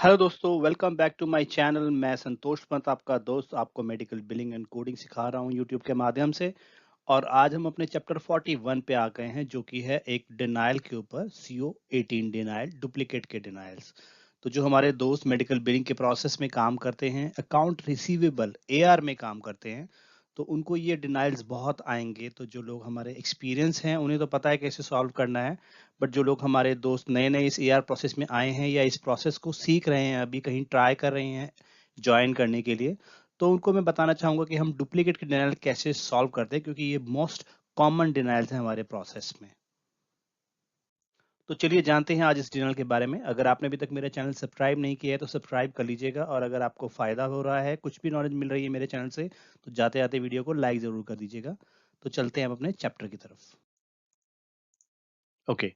Hello दोस्तों, welcome back to my channel. मैं संतोष पंत, आपका दोस्त, आपको मेडिकल बिलिंग एंड कोडिंग सिखा रहा हूं यूट्यूब के माध्यम से। और आज हम अपने चैप्टर 41 पे आ गए हैं, जो कि है एक डिनायल के ऊपर, CO18 डिनायल, डुप्लीकेट के डिनायल्स। तो जो हमारे दोस्त मेडिकल बिलिंग के प्रोसेस में काम करते हैं, अकाउंट रिसीवेबल AR में काम करते हैं, तो उनको ये डिनायल्स बहुत आएंगे। तो जो लोग हमारे एक्सपीरियंस हैं उन्हें तो पता है कैसे सॉल्व करना है, बट जो लोग हमारे दोस्त नए नए इस AR प्रोसेस में आए हैं या इस प्रोसेस को सीख रहे हैं, अभी कहीं ट्राई कर रहे हैं ज्वाइन करने के लिए, तो उनको मैं बताना चाहूंगा कि हम डुप्लीकेट के डिनायल कैसे सॉल्व करते हैं, क्योंकि ये मोस्ट कॉमन डिनायल्स हैं हमारे प्रोसेस में। तो चलिए जानते हैं आज इस डिनायल के बारे में। अगर आपने अभी तक मेरा चैनल सब्सक्राइब नहीं किया है तो सब्सक्राइब कर लीजिएगा, और अगर आपको फायदा हो रहा है, कुछ भी नॉलेज मिल रही है मेरे चैनल से, तो जाते जाते वीडियो को लाइक जरूर कर दीजिएगा। तो चलते हैं हम अपने चैप्टर की तरफ। Okay,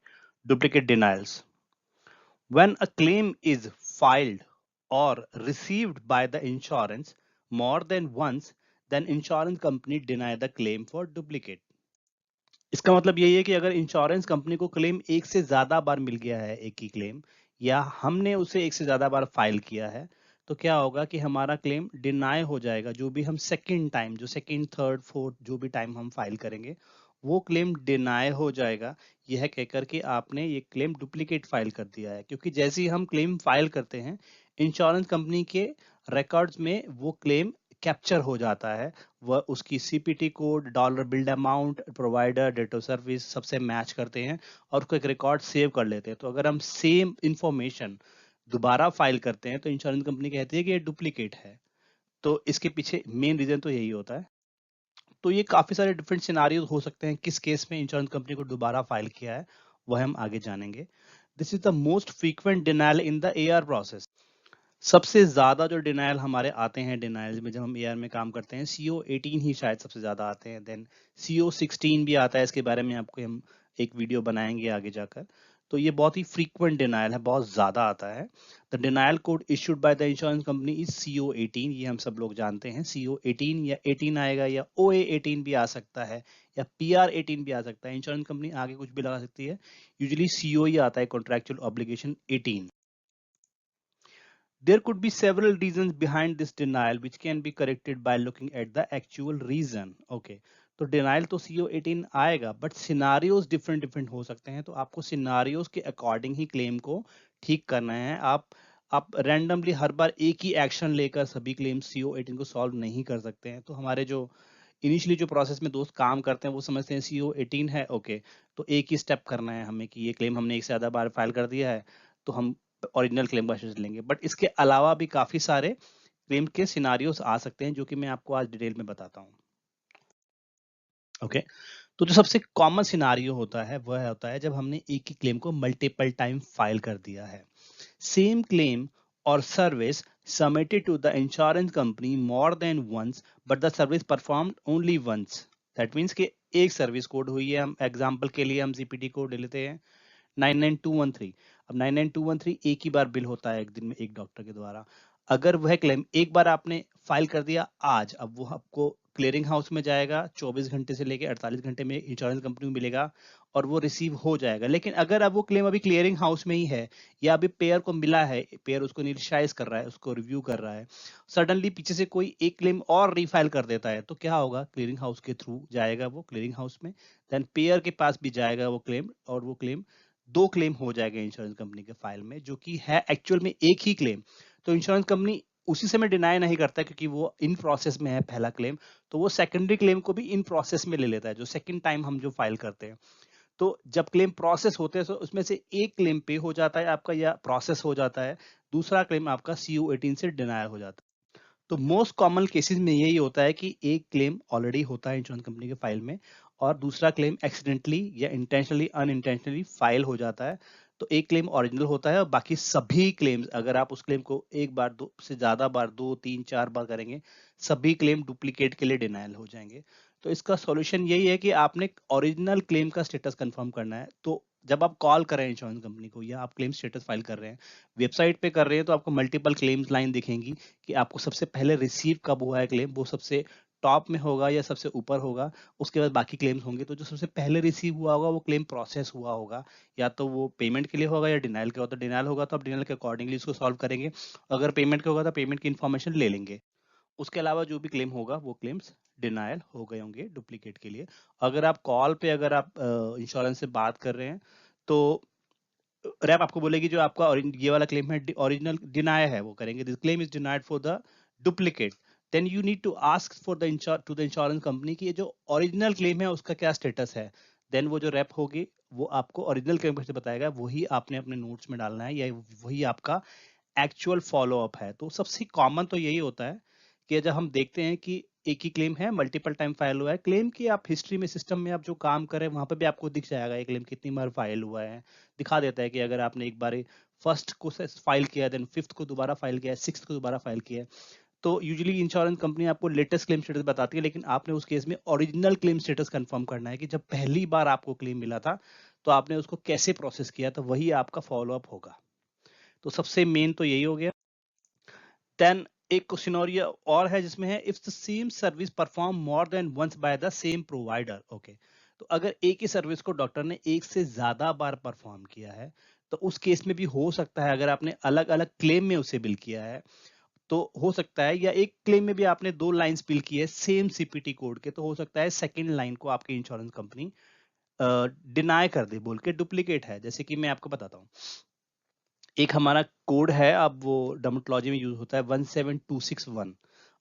duplicate denials. When a claim is filed or received by the insurance more than once, then insurance company deny the claim for duplicate. इसका मतलब यही है कि अगर इंश्योरेंस कंपनी को क्लेम एक से ज्यादा बार मिल गया है, एक ही क्लेम, या हमने उसे एक से ज्यादा बार फाइल किया है, तो क्या होगा कि हमारा क्लेम डिनाई हो जाएगा। जो भी हम सेकंड टाइम, जो सेकंड थर्ड फोर्थ जो भी टाइम हम फाइल करेंगे, वो क्लेम डिनाई हो जाएगा, यह कहकर कि आपने ये क्लेम डुप्लीकेट फाइल कर दिया है। क्योंकि जैसे ही हम क्लेम फाइल करते हैं, इंश्योरेंस कंपनी के रिकॉर्ड्स में वो क्लेम कैप्चर हो जाता है। वह उसकी CPT कोड, dollar billed amount, provider, date of service सबसे मैच करते हैं और उसको एक रिकॉर्ड सेव कर लेते हैं। तो अगर हम सेम इंफॉर्मेशन दोबारा फाइल करते हैं, तो इंश्योरेंस कंपनी कहती है कि ये डुप्लीकेट है। तो इसके पीछे मेन रीजन तो यही होता है। तो ये काफी सारे डिफरेंट सिनारियो हो सकते हैं किस केस में इंश्योरेंस कंपनी को दोबारा फाइल किया है, वह हम आगे जानेंगे। This is the most frequent denial in the AR process. सबसे ज्यादा जो डिनायल हमारे आते हैं, डिनायल्स में जब हम AR में काम करते हैं, CO18 ही शायद सबसे ज्यादा आते हैं। देन CO16 भी आता है, इसके बारे में आपको हम एक वीडियो बनाएंगे आगे जाकर। तो ये बहुत ही फ्रीक्वेंट डिनायल है, बहुत ज्यादा आता है। The denial code issued by the insurance company is CO18। ये हम सब लोग जानते हैं, CO18 या 18 आएगा, या OA18 भी आ सकता है, या PR18 भी आ सकता है। इंश्योरेंस कंपनी आगे कुछ भी लगा सकती है, यूजुअली CO ही आता है, contractual obligation 18। There could be several reasons behind this denial which can be corrected by looking at the actual reason. Okay, तो denial तो CO18 आएगा, बट सिनारियोज डिफरेंट डिफरेंट हो सकते हैं। तो आपको सिनारियोज के अकॉर्डिंग ही क्लेम को ठीक करना है। आप रैंडमली हर बार एक ही एक्शन लेकर सभी क्लेम CO18 को सॉल्व नहीं कर सकते हैं। तो हमारे जो इनिशियली जो प्रोसेस में दोस्त काम करते हैं, वो समझते हैं CO18 है, ओके, तो एक ही स्टेप करना है हमें कि ये क्लेम हमने एक से ज्यादा बार फाइल कर दिया है, तो हम ओरिजिनल क्लेम का शेष लेंगे। बट इसके अलावा भी काफी सारे क्लेम के सिनारियोस आ सकते हैं, जो कि मैं आपको आज डिटेल में बताता हूँ। ओके, तो जो सबसे कॉमन सिनारियो होता है, वह होता है जब हमने एक ही क्लेम को मल्टीपल टाइम फाइल कर दिया है। Same claim or service submitted to the insurance company more than once, but the service performed only once. That means कि एक सर्विस कोड हुई है। हम एग्जांपल के लिए हम CPT कोड ले लेते हैं 99213। अब 99213 एक ही बार बिल होता है एक दिन में एक डॉक्टर के द्वारा। अगर वह क्लेम एक बार आपने फाइल कर दिया आज, अब वो आपको क्लियरिंग हाउस में जाएगा, 24 घंटे से लेकर 48 घंटे में इंश्योरेंस कंपनी में मिलेगा और वो रिसीव हो जाएगा। लेकिन अगर अब वो क्लेम अभी क्लियरिंग हाउस में ही है, या अभी पेयर को मिला है, पेयर उसको इनिशियलाइज कर रहा है, उसको रिव्यू कर रहा है, सडनली पीछे से कोई एक क्लेम और रीफाइल कर देता है, तो क्या होगा? क्लियरिंग हाउस के थ्रू जाएगा वो क्लियरिंग हाउस में, देन पेयर के पास भी जाएगा वो क्लेम, और वो क्लेम दो क्लेम हो जाएगा इंश्योरेंस कंपनी के फाइल में, जो कि है एक्चुअल में एक ही क्लेम। तो इंश्योरेंस कंपनी उसी समय डिनाई नहीं करता, क्योंकि वो इन प्रोसेस में है पहला क्लेम, तो वो सेकेंडरी क्लेम को भी इन प्रोसेस में ले लेता है, जो सेकंड टाइम हम जो फाइल करते हैं। तो जब क्लेम प्रोसेस होते हैं, तो उसमें से एक क्लेम पे हो जाता है आपका, या प्रोसेस हो जाता है, दूसरा क्लेम आपका CO18 से डिनाई हो जाता है। तो मोस्ट कॉमन केसेस में यही होता है कि एक क्लेम ऑलरेडी होता है इंश्योरेंस कंपनी के फाइल में, और दूसरा क्लेम एक्सीडेंटली या इंटेंशनली अनइंटेंशनली फाइल हो जाता है। तो एक क्लेम ओरिजिनल होता है, और बाकी सभी क्लेम्स, अगर आप उस क्लेम को एक बार, दो से ज्यादा बार, दो तीन चार बार करेंगे, सभी क्लेम डुप्लीकेट के लिए डिनायल हो जाएंगे। तो इसका सॉल्यूशन यही है कि आपने ओरिजिनल क्लेम का स्टेटस कंफर्म करना है। तो जब आप कॉल करें इंश्योरेंस कंपनी को, या आप क्लेम स्टेटस फाइल कर रहे हैं, वेबसाइट पे कर रहे हैं, तो आपको मल्टीपल क्लेम्स लाइन दिखेंगी कि आपको सबसे पहले रिसीव कब हुआ है क्लेम, वो सबसे टॉप में होगा या सबसे ऊपर होगा, उसके बाद बाकी क्लेम्स होंगे। तो जो सबसे पहले रिसीव हुआ होगा वो क्लेम प्रोसेस हुआ होगा, या तो वो पेमेंट के लिए होगा या डिनाइल का होगा। तो डिनाइल होगा तो आप डिनाइल के अकॉर्डिंगली इसको सॉल्व करेंगे, अगर पेमेंट का होगा तो पेमेंट की इन्फॉर्मेशन ले लेंगे। उसके अलावा जो भी क्लेम होगा वो क्लेम्स डिनायल हो गए होंगे डुप्लीकेट के लिए। अगर आप कॉल पे अगर आप इंश्योरेंस से बात कर रहे हैं तो रैप आपको बोलेगी जो आपका ये वाला क्लेम है ओरिजिनल डिनाय है, वो करेंगे this claim is denied for the duplicate. Then you need to ask for the to the insurance company की ये जो ओरिजिनल क्लेम है उसका क्या स्टेटस है। देन वो जो रैप होगी वो आपको ओरिजिनल क्लेम से बताएगा, वही आपने अपने नोट्स में डालना है, या वही आपका एक्चुअल फॉलो अप है। तो सबसे कॉमन तो यही होता है कि जब हम देखते हैं कि एक ही क्लेम है, मल्टीपल टाइम फाइल हुआ है, क्लेम की आप हिस्ट्री में सिस्टम में आप जो काम करें वहां पर भी आपको दिख जाएगा ये क्लेम कितनी बार फाइल हुआ है। दिखा देता है कि अगर आपने एक बार फर्स्ट को फाइल किया, देन फिफ्थ को दोबारा फाइल किया, सिक्स्थ को दोबारा फाइल किया। तो यूजुअली इंश्योरेंस कंपनी आपको लेटेस्ट क्लेम स्टेटस बताती है, लेकिन आपने उस केस में ओरिजिनल क्लेम स्टेटस कंफर्म करना है कि जब पहली बार आपको क्लेम मिला था तो आपने उसको कैसे प्रोसेस किया, तो वही आपका फॉलो अप होगा। तो सबसे मेन तो यही हो गया। देन एक सिनेरियो और है जिसमें है if the same service perform more than once by the same provider. Okay, तो अगर एक ही सर्विस को डॉक्टर ने एक से ज्यादा बार परफॉर्म किया है तो उस केस में भी हो सकता है, अगर आपने अलग अलग क्लेम में उसे बिल किया है तो हो सकता है, या एक क्लेम में भी आपने दो लाइंस बिल की है सेम सीपीटी कोड के, तो हो सकता है सेकंड लाइन को आपकी इंश्योरेंस कंपनी डिनाई कर दे बोल के डुप्लीकेट है। जैसे कि मैं आपको बताता हूँ, एक हमारा कोड है, अब वो डर्मेटोलॉजी में यूज होता है 17261।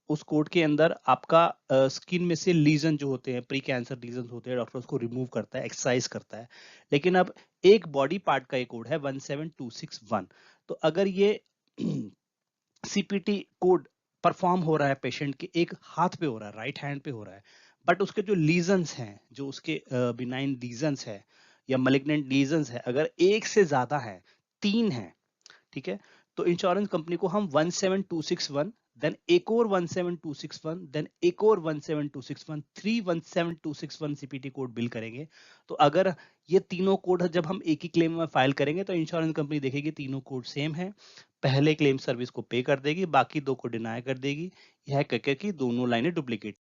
उस कोड के अंदर आपका स्किन में से लीजन जो होते हैं, प्री कैंसर लीजन होते हैं, डॉक्टर उसको रिमूव करता है, एक्सरसाइज करता है। लेकिन अब एक बॉडी पार्ट का ये कोड है 17261। तो अगर ये सीपीटी कोड परफॉर्म हो रहा है पेशेंट के एक हाथ पे हो रहा है, राइट हैंड पे हो रहा है, बट उसके जो लीजन्स हैं, जो उसके बिनाइन लीजन्स है या मलिग्नेंट लीजन्स है, अगर एक से ज्यादा है, तीन है, ठीक है, तो इंश्योरेंस कंपनी को हम 17261, देन एक और 17261, देन एक और 17261, 17261 सीपीटी कोड बिल करेंगे। तो अगर ये तीनों कोड जब हम एक ही क्लेम में फाइल करेंगे तो इंश्योरेंस कंपनी देखेगी तीनों कोड सेम है, पहले क्लेम सर्विस को पे कर देगी, बाकी दो को डिनाई कर देगी, यह कहकर कि दोनों लाइनें डुप्लीकेट।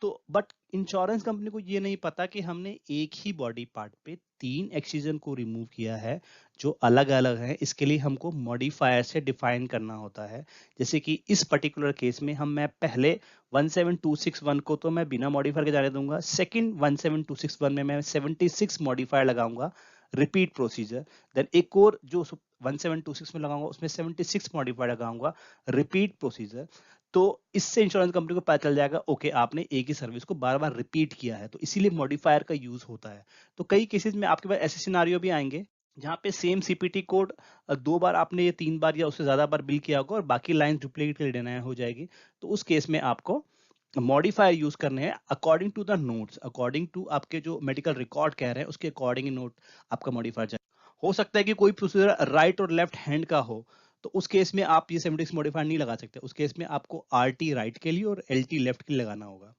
तो बट इंश्योरेंस कंपनी को ये नहीं पता कि हमने एक ही बॉडी पार्ट पे तीन एक्सीजन को रिमूव किया है जो अलग अलग हैं। इसके लिए हमको मॉडिफायर से डिफाइन करना होता है। जैसे कि इस पर्टिकुलर केस में मैं पहले 17261 को तो मैं बिना मॉडिफायर के जाने दूंगा, सेकंड 17261 में मैं 76 मॉडिफायर लगाऊंगा, रिपीट प्रोसीजर। देन एक और जो 17261 में लगाऊंगा उसमें 76 मॉडिफायर लगाऊंगा, रिपीट प्रोसीजर। तो इससे इंश्योरेंस कंपनी को पता चल जाएगा ओके आपने एक ही सर्विस को बार बार रिपीट किया है, तो इसीलिए मॉडिफायर का यूज होता है। तो कई केसेस में आपके पास ऐसे सिनारियो भी आएंगे जहाँ पे सेम सीपीटी कोड दो बार आपने ये तीन बार या उससे ज्यादा बार बिल किया होगा और बाकी लाइन डुप्लीकेट के लिए डिनाई हो जाएगी। तो उस केस में आपको मॉडिफायर यूज करने हैं according to the notes, according to आपके जो मेडिकल रिकॉर्ड कह रहे हैं उसके अकॉर्डिंग ही नोट आपका मॉडिफायर जाए। हो सकता है कि कोई प्रोसीजर राइट और लेफ्ट हैंड का हो, तो उस केस में आप ये 76 मॉडिफायर नहीं लगा सकते, उस केस में आपको आरटी राइट के लिए और एलटी लेफ्ट के लिए लगाना होगा।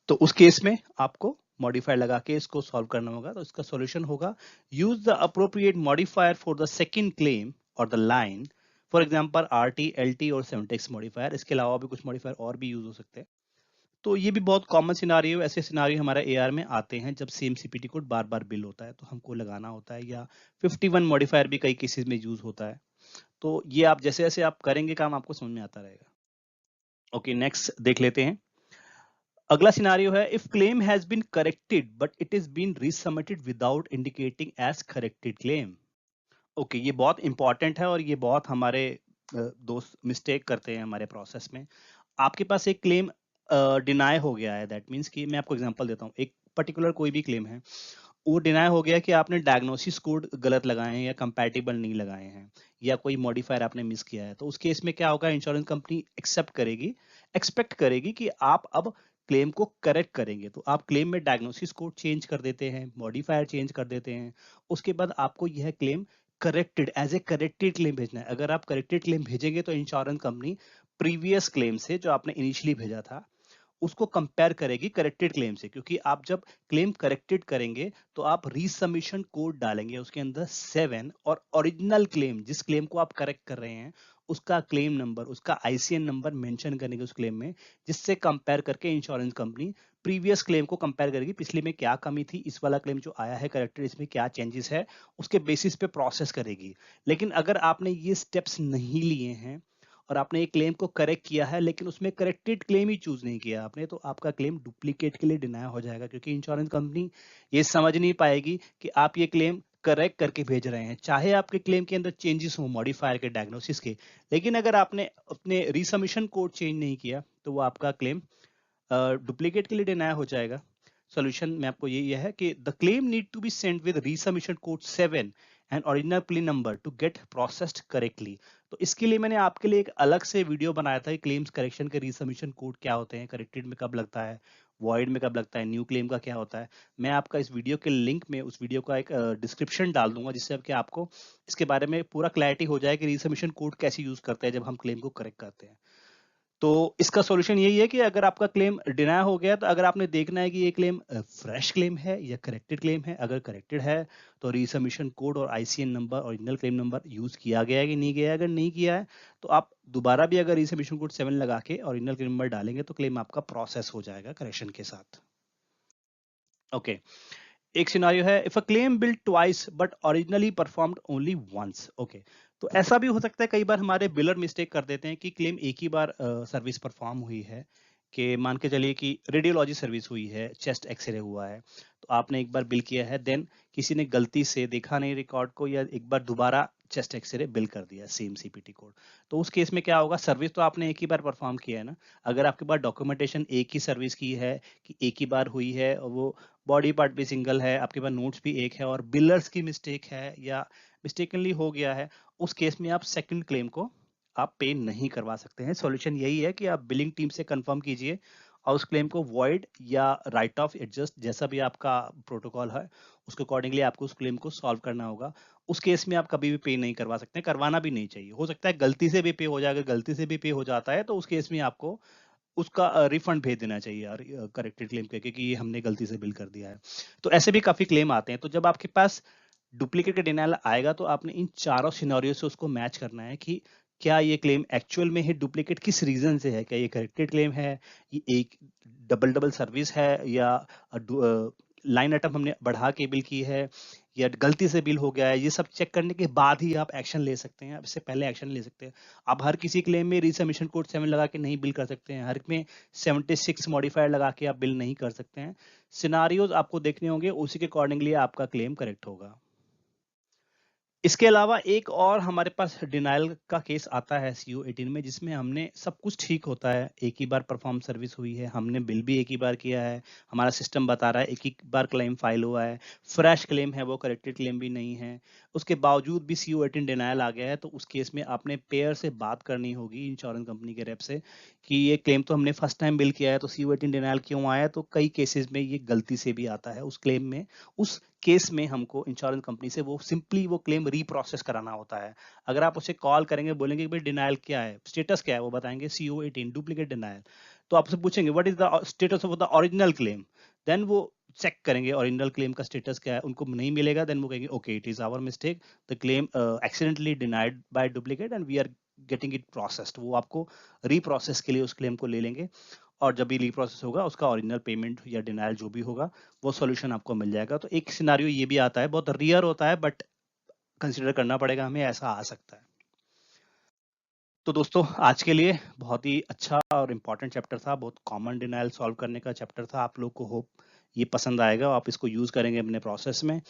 तो उस केस में आपको मॉडिफायर लगा के इसको सॉल्व करना होगा। तो इसका सॉल्यूशन होगा use the appropriate modifier for the second claim और the line, for example RT, LT और 76 मॉडिफायर। इसके अलावा भी कुछ मॉडिफायर और भी यूज हो सकते हैं। तो ये भी बहुत कॉमन सिनारियो, ऐसे सिनारियो हमारे एआर में आते हैं जब सेम सीपीटी कोड बार बार बिल होता है तो हमको लगाना होता है, या 51 मॉडिफायर भी कई केसेस में यूज होता है। तो ये आप जैसे जैसे आप करेंगे काम आपको समझ में आता रहेगा। ओके, नेक्स्ट देख लेते हैं। अगला सिनारियो है if claim has been corrected but it is been resubmitted without indicating as corrected claim. Okay, ये बहुत इंपॉर्टेंट है और ये बहुत हमारे दोस्त मिस्टेक करते हैं हमारे प्रोसेस में। आपके पास एक क्लेम डिनाई हो गया है, दैट मीन्स कि मैं आपको एग्जांपल देता हूँ, एक पर्टिकुलर कोई भी क्लेम है वो डिनाई हो गया कि आपने डायग्नोसिस कोड गलत लगाए हैं या कंपैटिबल नहीं लगाए हैं या कोई मॉडिफायर आपने मिस किया है। तो उस केस में क्या होगा, इंश्योरेंस कंपनी एक्सेप्ट करेगी, एक्सपेक्ट करेगी कि आप अब क्लेम को करेक्ट करेंगे। तो आप क्लेम में डायग्नोसिस कोड चेंज कर देते हैं, मॉडिफायर चेंज कर देते हैं, उसके बाद आपको यह claim corrected as a corrected claim भेजना है। अगर आप करेक्टेड क्लेम भेजेंगे तो इंश्योरेंस कंपनी प्रीवियस क्लेम से जो आपने इनिशियली भेजा था उसको कंपेयर करेगी करेक्टेड क्लेम से, क्योंकि आप जब क्लेम करेक्टेड करेंगे तो आप रीसबमिशन कोड डालेंगे उसके अंदर 7, और ओरिजिनल क्लेम जिस क्लेम को आप करेक्ट कर रहे हैं उसका क्लेम नंबर, उसका आईसीएन नंबर मेंशन करेंगे उस क्लेम में, जिससे कंपेयर करके इंश्योरेंस कंपनी प्रीवियस क्लेम को कंपेयर करेगी, पिछले में क्या कमी थी, इस वाला क्लेम जो आया है करेक्टेड, इसमें क्या चेंजेस है, उसके बेसिस पे प्रोसेस करेगी। लेकिन अगर आपने ये स्टेप्स नहीं लिए हैं और आपने एक क्लेम को करेक्ट किया है लेकिन उसमें करेक्टेड क्लेम ही चूज नहीं किया आपने, तो आपका क्लेम डुप्लीकेट के लिए डिनाय हो जाएगा, क्योंकि इंश्योरेंस कंपनी ये समझ नहीं पाएगी कि आप ये क्लेम करेक्ट करके भेज रहे हैं, चाहे आपके क्लेम के अंदर चेंजेस हो मॉडिफायर के डायग्नोसिस के, लेकिन अगर आपने अपने रिसबमिशन कोड चेंज नहीं किया तो वो आपका क्लेम डुप्लीकेट के लिए डिनाय हो जाएगा। सॉल्यूशन में आपको ये है कि the claim need to be send with resubmission code 7 and original claim number to get processed correctly. तो इसके लिए मैंने आपके लिए एक अलग से वीडियो बनाया था कि क्लेम्स करेक्शन के रिसबमिशन कोड क्या होते हैं, करेक्टेड में कब लगता है, वॉइड में कब लगता है, न्यू क्लेम का क्या होता है। मैं आपका इस वीडियो के लिंक में उस वीडियो का एक डिस्क्रिप्शन डाल दूंगा, जिससे कि आपको इसके बारे में पूरा क्लैरिटी हो जाए कि रिसबमिशन कोड कैसे यूज करते हैं जब हम क्लेम को करेक्ट करते हैं। तो इसका सॉल्यूशन यही है कि अगर आपका क्लेम डिनाय हो गया, तो अगर आपने देखना है कि ये क्लेम फ्रेश क्लेम है या करेक्टेड क्लेम है, अगर करेक्टेड है तो रिसबमिशन कोड और ICN number, original claim number use किया गया है कि नहीं गया है। अगर नहीं किया है तो आप दोबारा भी अगर रिसबमिशन कोड 7 लगा के ओरिजिनल क्लेम नंबर डालेंगे तो क्लेम आपका प्रोसेस हो जाएगा करेक्शन के साथ। ओके, एक सिनारियो है, if a claim billed twice but originally performed only once. Okay, तो ऐसा भी हो सकता है, कई बार हमारे बिलर मिस्टेक कर देते हैं कि क्लेम एक ही बार सर्विस परफॉर्म हुई है, कि मान के चलिए कि रेडियोलॉजी सर्विस हुई है, चेस्ट एक्सरे हुआ है, तो आपने एक बार बिल किया है, देन किसी ने गलती से देखा नहीं रिकॉर्ड को या एक बार दोबारा चेस्ट एक्सरे बिल कर दिया सेम सीपीटी कोड। तो उस केस में क्या होगा, सर्विस तो आपने एक ही बार परफॉर्म किया है ना। अगर आपके पास डॉक्यूमेंटेशन एक ही सर्विस की है कि एक ही बार हुई है और वो बॉडी पार्ट भी सिंगल है, आपके पास नोट्स भी एक है और बिलर्स की मिस्टेक है या मिस्टेकनली हो गया है, उस केस में आप सेकंड क्लेम को आप पे नहीं करवा सकते हैं। सॉल्यूशन यही है कि आप बिलिंग टीम से कंफर्म कीजिए और उस क्लेम को वॉइड या राइट ऑफ एडजस्ट, जैसा भी आपका प्रोटोकॉल है उसके अकॉर्डिंगली आपको उस क्लेम को सॉल्व करना होगा। उस केस में आप कभी भी पे नहीं करवा सकते, करवाना भी नहीं चाहिए। हो सकता है गलती से भी पे हो जाए, अगर गलती से भी पे हो जाता है तो उस केस में आपको उसका रिफंड भेज देना चाहिए यार, करेक्टेड क्लेम करके कि ये हमने गलती से बिल कर दिया है। तो ऐसे भी काफी क्लेम आते हैं। तो जब आपके पास डुप्लीकेट का डिनायल आएगा तो आपने इन चारों सिनेरियो से उसको मैच करना है कि क्या ये क्लेम एक्चुअल में है डुप्लीकेट, किस रीजन से है, क्या ये करेक्टेड क्लेम है, ये एक डबल डबल सर्विस है, या लाइन आइटम हमने बढ़ा के बिल की है, या गलती से बिल हो गया है। ये सब चेक करने के बाद ही आप एक्शन ले सकते हैं, इससे पहले एक्शन ले सकते हैं। आप हर किसी क्लेम में रिसबमिशन कोड 7 लगा के नहीं बिल कर सकते हैं, हर में 76 मॉडिफायर लगा के आप बिल नहीं कर सकते हैं। सिनारियोज आपको देखने होंगे, उसी के अकॉर्डिंगली आपका क्लेम करेक्ट होगा। इसके अलावा एक और हमारे पास डिनायल का केस आता है सीओ 18 में, जिसमें हमने सब कुछ ठीक होता है, एक ही बार परफॉर्म सर्विस हुई है, हमने बिल भी एक ही बार किया है, हमारा सिस्टम बता रहा है एक ही बार क्लेम फाइल हुआ है, फ्रेश क्लेम है, वो करेक्टेड क्लेम भी नहीं है, उसके बावजूद भी सीओ 18 डिनायल आ गया है। तो उस केस में आपने पेयर से बात करनी होगी, इंश्योरेंस कंपनी के रेप से, कि ये क्लेम तो हमने फर्स्ट टाइम बिल किया है तो सीओ 18 डिनायल क्यों आया। तो कई केसेस में ये गलती से भी आता है उस क्लेम में। उस केस में हमको इंश्योरेंस कंपनी से वो सिंपली वो क्लेम रीप्रोसेस कराना होता है। अगर आप उसे कॉल करेंगे, बोलेंगे कि भाई डिनायल क्या है, स्टेटस क्या है, वो बताएंगे सीओ 18 डुप्लीकेट डिनायल। तो आपसे पूछेंगे what is the status of the original claim, then वो चेक करेंगे ओरिजिनल क्लेम का स्टेटस क्या है। उनको नहीं मिलेगा, देन वो कहेंगे okay it is our mistake, the claim accidentally denied by duplicate and we are getting it processed. वो आपको रीप्रोसेस के लिए उस क्लेम को ले लेंगे और जब भी रीप्रोसेस होगा उसका ओरिजिनल पेमेंट या डिनायल जो भी होगा वो सॉल्यूशन आपको मिल जाएगा। तो एक सिनारियो ये भी आता है, बहुत रेयर होता है बट कंसिडर करना पड़ेगा हमें, ऐसा आ सकता है। तो दोस्तों आज के लिए बहुत ही अच्छा और इम्पोर्टेंट चैप्टर था, बहुत कॉमन डिनायल सॉल्व करने का चैप्टर था। आप लोग को होप ये पसंद आएगा, आप इसको यूज करेंगे अपने प्रोसेस में,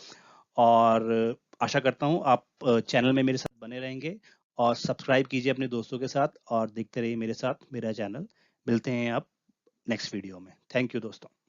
और आशा करता हूँ आप चैनल में मेरे साथ बने रहेंगे और सब्सक्राइब कीजिए अपने दोस्तों के साथ और देखते रहिए मेरे साथ मेरा चैनल। मिलते हैं आप नेक्स्ट वीडियो में। थैंक यू दोस्तों।